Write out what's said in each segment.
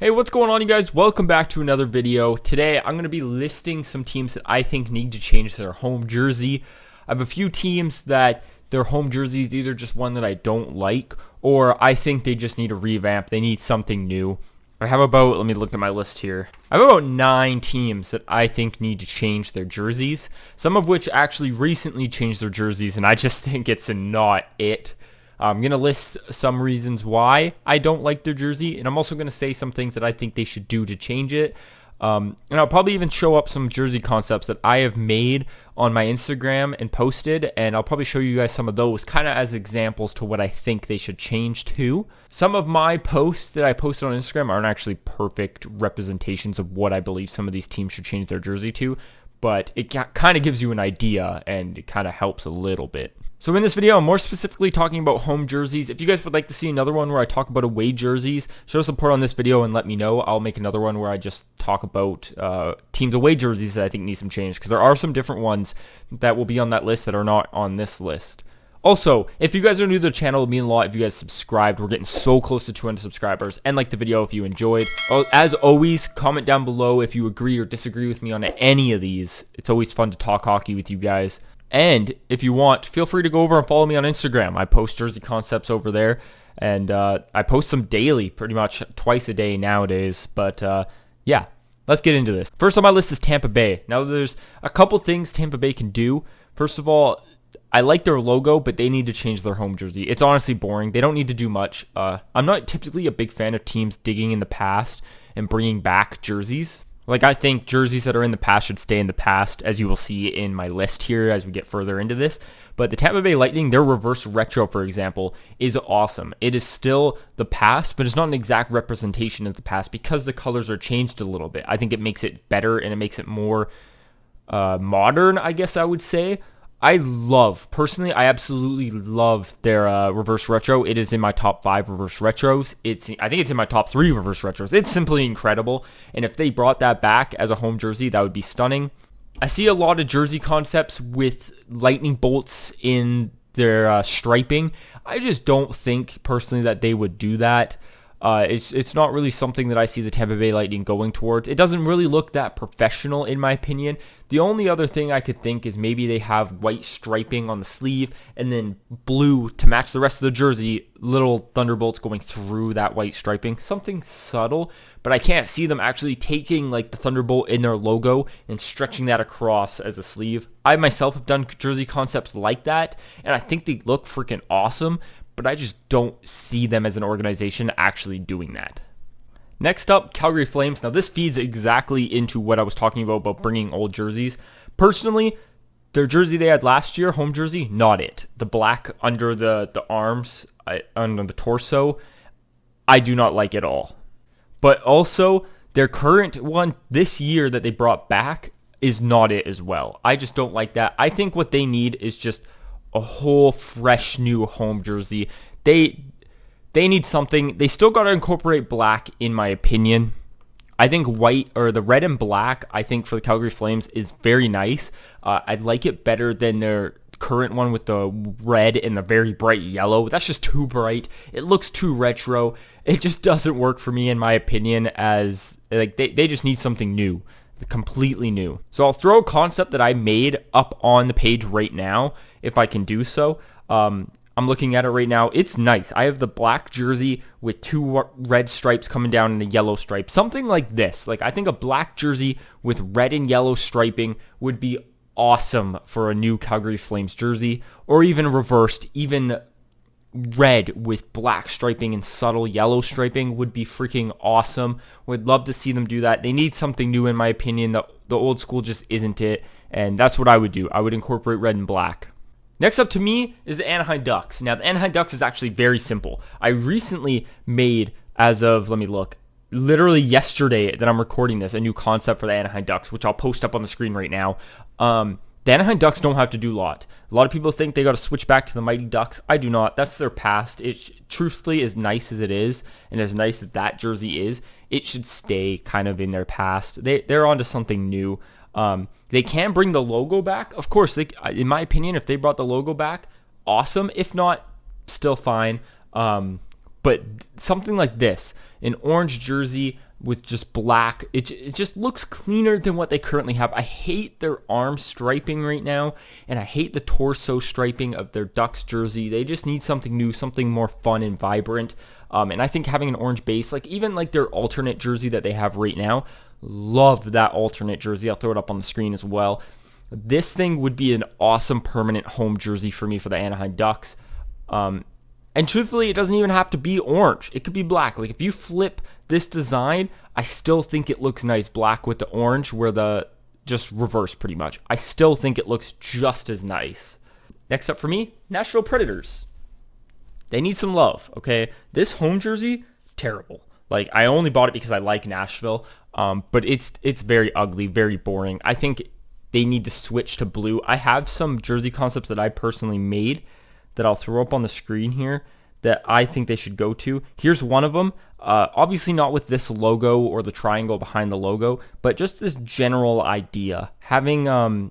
Hey, what's going on, you guys? Welcome back to another video. Today, I'm going to be listing some teams that I think need to change their home jersey. I have a few teams that their home jersey is either just one that I don't like, or I think they just need a revamp. They need something new. I have about, let me look at my list here. I have about 9 teams that I think need to change their jerseys, some of which actually recently changed their jerseys, and I just think it's not it. I'm going to list some reasons why I don't like their jersey, and I'm also going to say some things that I think they should do to change it. And I'll probably even show up some jersey concepts that I have made on my Instagram and posted, and I'll probably show you guys some of those kind of as examples to what I think they should change to. Some of my posts that I posted on Instagram aren't actually perfect representations of what I believe some of these teams should change their jersey to, but it kind of gives you an idea, and it kind of helps a little bit. So in this video, I'm more specifically talking about home jerseys. If you guys would like to see another one where I talk about away jerseys, show support on this video and let me know. I'll make another one where I just talk about teams away jerseys that I think need some change, because there are some different ones that will be on that list that are not on this list. Also, if you guys are new to the channel, it would mean a lot if you guys subscribed. We're getting so close to 200 subscribers. And like the video if you enjoyed. As always, comment down below if you agree or disagree with me on any of these. It's always fun to talk hockey with you guys. And if you want, feel free to go over and follow me on Instagram. I post jersey concepts over there. And I post them daily, pretty much twice a day nowadays. But yeah, let's get into this. First on my list is Tampa Bay. Now there's a couple things Tampa Bay can do. First of all, I like their logo, but they need to change their home jersey. It's honestly boring. They don't need to do much. I'm not typically a big fan of teams digging in the past and bringing back jerseys. Like, I think jerseys that are in the past should stay in the past, as you will see in my list here as we get further into this. But the Tampa Bay Lightning, their reverse retro, for example, is awesome. It is still the past, but it's not an exact representation of the past because the colors are changed a little bit. I think it makes it better and it makes it more modern, I guess I would say. Personally, I absolutely love their reverse retro. It is in my top 5 reverse retros. I think it's in my top 3 reverse retros. It's simply incredible. And if they brought that back as a home jersey, that would be stunning. I see a lot of jersey concepts with lightning bolts in their striping. I just don't think personally that they would do that. It's not really something that I see the Tampa Bay Lightning going towards. It doesn't really look that professional in my opinion. The only other thing I could think is maybe they have white striping on the sleeve and then blue to match the rest of the jersey, little thunderbolts going through that white striping. Something subtle, but I can't see them actually taking like the thunderbolt in their logo and stretching that across as a sleeve. I myself have done jersey concepts like that, and I think they look freaking awesome, but I just don't see them as an organization actually doing that. Next up, Calgary Flames. Now this feeds exactly into what I was talking about bringing old jerseys. Personally, their jersey they had last year, home jersey, not it. The black under the arms, under the torso, I do not like at all. But also, their current one this year that they brought back is not it as well. I just don't like that. I think what they need is just a whole fresh new home jersey. They need something. They still got to incorporate black, in my opinion. I think white, or the red and black, I think for the Calgary Flames is very nice. I like it better than their current one with the red and the very bright yellow. That's just too bright. It looks too retro. It just doesn't work for me, in my opinion, as like they just need something new. Completely new. So I'll throw a concept that I made up on the page right now, if I can do so. I'm looking at it right now. It's nice. I have the black jersey with 2 red stripes coming down and a yellow stripe. Something like this. Like, I think a black jersey with red and yellow striping would be awesome for a new Calgary Flames jersey, or even reversed. Even red with black striping and subtle yellow striping would be freaking awesome. Would love to see them do that. They need something new, in my opinion. The old school just isn't it, and that's what I would do. I would incorporate red and black. Next up to me is the Anaheim Ducks. Now, the Anaheim Ducks is actually very simple. I recently made, as of, let me look, literally yesterday that I'm recording this, a new concept for the Anaheim Ducks, which I'll post up on the screen right now. The Anaheim Ducks don't have to do a lot. A lot of people think they got to switch back to the Mighty Ducks. I do not. That's their past. It truthfully, as nice as it is, and as nice as that jersey is, it should stay kind of in their past. They're onto something new. They can bring the logo back. Of course, in my opinion, if they brought the logo back, awesome. If not, still fine. But something like this, an orange jersey with just black. It just looks cleaner than what they currently have. I hate their arm striping right now, and I hate the torso striping of their Ducks jersey. They just need something new, something more fun and vibrant. And I think having an orange base, like even like their alternate jersey that they have right now, love that alternate jersey. I'll throw it up on the screen as well. This thing would be an awesome permanent home jersey for me for the Anaheim Ducks. And truthfully, it doesn't even have to be orange. It could be black. Like if you flip this design, I still think it looks nice. Black with the orange, where the just reverse pretty much. I still think it looks just as nice. Next up for me, Nashville Predators. They need some love, okay? This home jersey, terrible. Like I only bought it because I like Nashville, but it's very ugly, very boring. I think they need to switch to blue. I have some jersey concepts that I personally made that I'll throw up on the screen here that I think they should go to. Here's one of them. Obviously not with this logo or the triangle behind the logo, but just this general idea. Having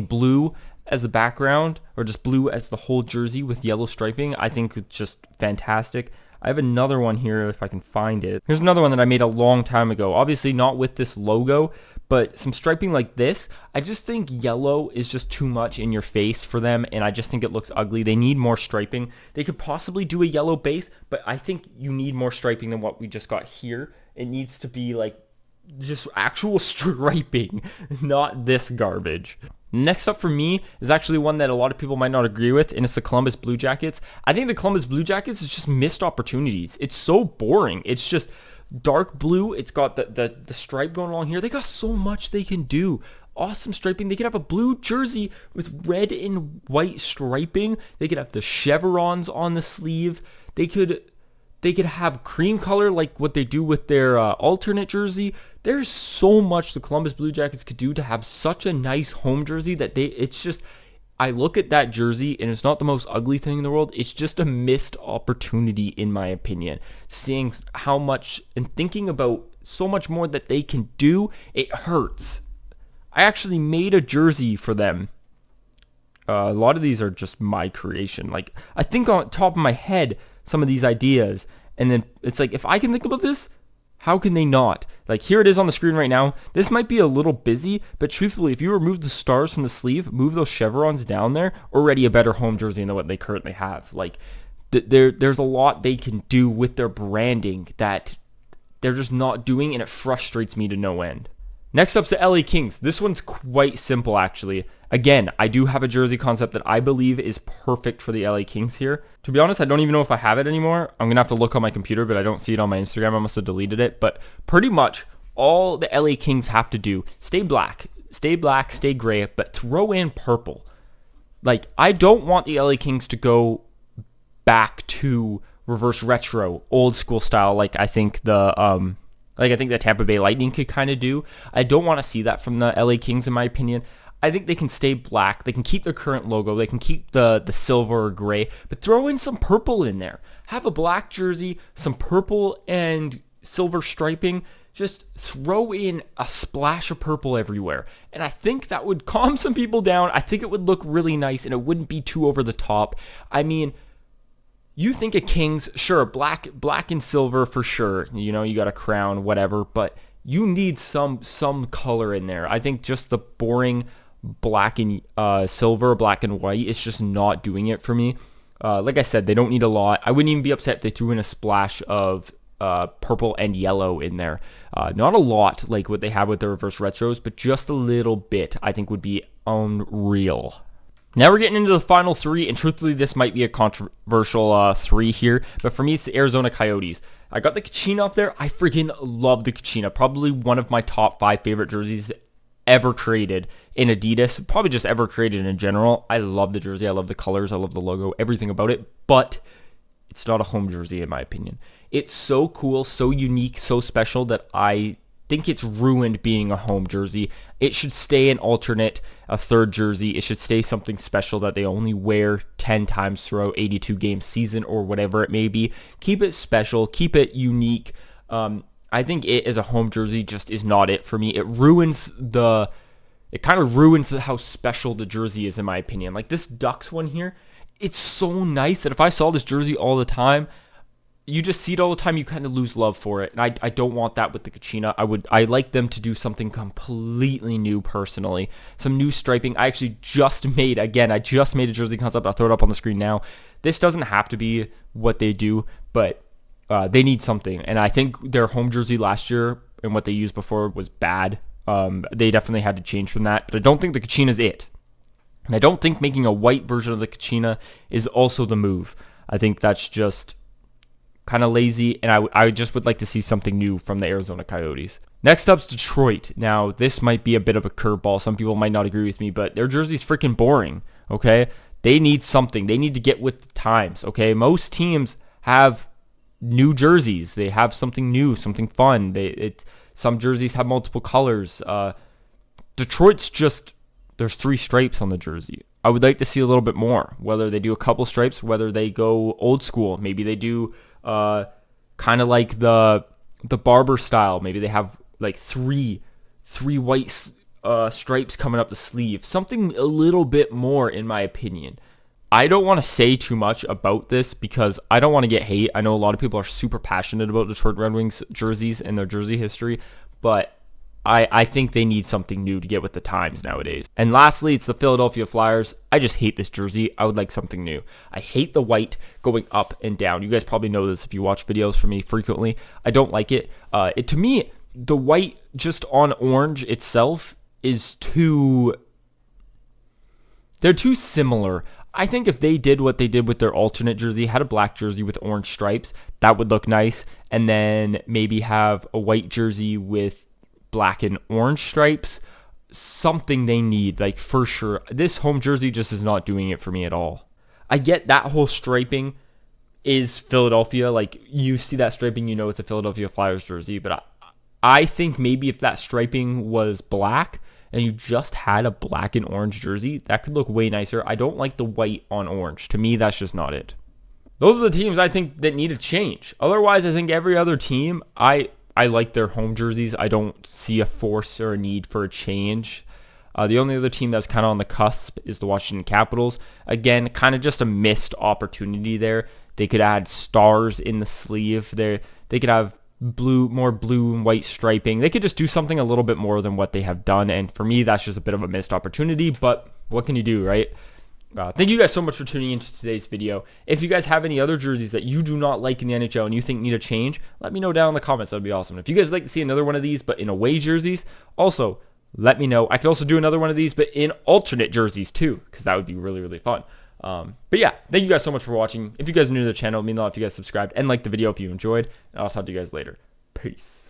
blue as a background, or just blue as the whole jersey with yellow striping, I think it's just fantastic. I have another one here if I can find it. Here's another one that I made a long time ago. Obviously not with this logo, but some striping like this. I just think yellow is just too much in your face for them, and I just think it looks ugly. They need more striping. They could possibly do a yellow base, but I think you need more striping than what we just got here. It needs to be like just actual striping, not this garbage. Next up for me is actually one that a lot of people might not agree with, and it's the Columbus Blue Jackets. I think the Columbus Blue Jackets is just missed opportunities. It's so boring. It's just dark blue. It's got the stripe going along here. They got so much they can do. Awesome striping. They could have a blue jersey with red and white striping. They could have the chevrons on the sleeve. They could have cream color like what they do with their alternate jersey. There's so much the Columbus Blue Jackets could do to have such a nice home jersey that it's just, I look at that jersey and it's not the most ugly thing in the world. It's just a missed opportunity in my opinion. Seeing how much and thinking about so much more that they can do, it hurts. I actually made a jersey for them. A lot of these are just my creation. Like I think on top of my head some of these ideas, and then it's like, if I can think about this, how can they not? Like here it is on the screen right now. This might be a little busy, but truthfully, if you remove the stars from the sleeve, move those chevrons down there, already a better home jersey than what they currently have. Like there's a lot they can do with their branding that they're just not doing, and it frustrates me to no end. Next up's the LA Kings. This one's quite simple, actually. Again, I do have a jersey concept that I believe is perfect for the LA Kings here. To be honest, I don't even know if I have it anymore. I'm going to have to look on my computer, but I don't see it on my Instagram. I must have deleted it. But pretty much all the LA Kings have to do, stay black, stay gray, but throw in purple. Like, I don't want the LA Kings to go back to reverse retro, old school style, like I think the Tampa Bay Lightning could kind of do. I don't want to see that from the LA Kings, in my opinion. I think they can stay black. They can keep their current logo. They can keep the silver or gray, but throw in some purple in there. Have a black jersey, some purple and silver striping. Just throw in a splash of purple everywhere. And I think that would calm some people down. I think it would look really nice, and it wouldn't be too over the top. I mean, you think of Kings, sure, black and silver for sure. You know, you got a crown, whatever, but you need some color in there. I think just the boring black and silver, black and white, it's just not doing it for me. Like I said, they don't need a lot. I wouldn't even be upset if they threw in a splash of purple and yellow in there. Not a lot like what they have with the reverse retros, but just a little bit I think would be unreal. Now we're getting into the final three, and truthfully this might be a controversial three here, but for me it's the Arizona Coyotes. I got the Kachina up there. I freaking love the Kachina. Probably one of my top 5 favorite jerseys ever created in Adidas, probably just ever created in general. I love the jersey. I love the colors. I love the logo, everything about it, but it's not a home jersey in my opinion. It's so cool, so unique, so special that I think it's ruined being a home jersey. It should stay an alternate, a third jersey. It should stay something special that they only wear 10 times throughout 82 game season or whatever it may be. Keep it special, keep it unique. I think it as a home jersey just is not it for me. It kind of ruins how special the jersey is in my opinion. Like this Ducks one here, it's so nice that if I saw this jersey all the time, you just see it all the time. You kind of lose love for it, and I don't want that with the Kachina. I like them to do something completely new personally, some new striping. I actually just made a jersey concept. I'll throw it up on the screen now. This doesn't have to be what they do, but they need something, and I think their home jersey last year and what they used before was bad. They definitely had to change from that, but I don't think the Kachina is it. And I don't think making a white version of the Kachina is also the move. I think that's just kind of lazy, and I just would like to see something new from the Arizona Coyotes. Next up's Detroit. Now, this might be a bit of a curveball. Some people might not agree with me, but their jersey's freaking boring, okay? They need something. They need to get with the times, okay? Most teams have new jerseys. They have something new, something fun. Some jerseys have multiple colors. Detroit's just, there's 3 stripes on the jersey. I would like to see a little bit more, whether they do a couple stripes, whether they go old school. Maybe they do kind of like the barber style. Maybe they have like three white stripes coming up the sleeve. Something a little bit more, in my opinion. I don't want to say too much about this because I don't want to get hate. I know a lot of people are super passionate about Detroit Red Wings jerseys and their jersey history, but I think they need something new to get with the times nowadays. And lastly, it's the Philadelphia Flyers. I just hate this jersey. I would like something new. I hate the white going up and down. You guys probably know this if you watch videos from me frequently. I don't like it. To me, the white just on orange itself is they're too similar. I think if they did what they did with their alternate jersey, had a black jersey with orange stripes, that would look nice. And then maybe have a white jersey with black and orange stripes. Something they need, like, for sure. This home jersey just is not doing it for me at all. I get that whole striping is Philadelphia. Like, you see that striping, you know it's a Philadelphia Flyers jersey. But I think maybe if that striping was black and you just had a black and orange jersey, that could look way nicer. I don't like the white on orange. To me, that's just not it. Those are the teams I think that need a change. Otherwise, I think every other team, I like their home jerseys. I don't see a force or a need for a change. The only other team that's kind of on the cusp is the Washington Capitals. Again, kind of just a missed opportunity there. They could add stars in the sleeve. They could have more blue and white striping. They could just do something a little bit more than what they have done. And for me, that's just a bit of a missed opportunity. But what can you do, right? Thank you guys so much for tuning into today's video. If you guys have any other jerseys that you do not like in the NHL and you think need a change, let me know down in the comments. That would be awesome. If you guys would like to see another one of these, but in away jerseys, also let me know. I could also do another one of these, but in alternate jerseys too, because that would be really, really fun. But yeah, thank you guys so much for watching. If you guys are new to the channel, let me know if you guys subscribed and liked the video if you enjoyed. And I'll talk to you guys later. Peace.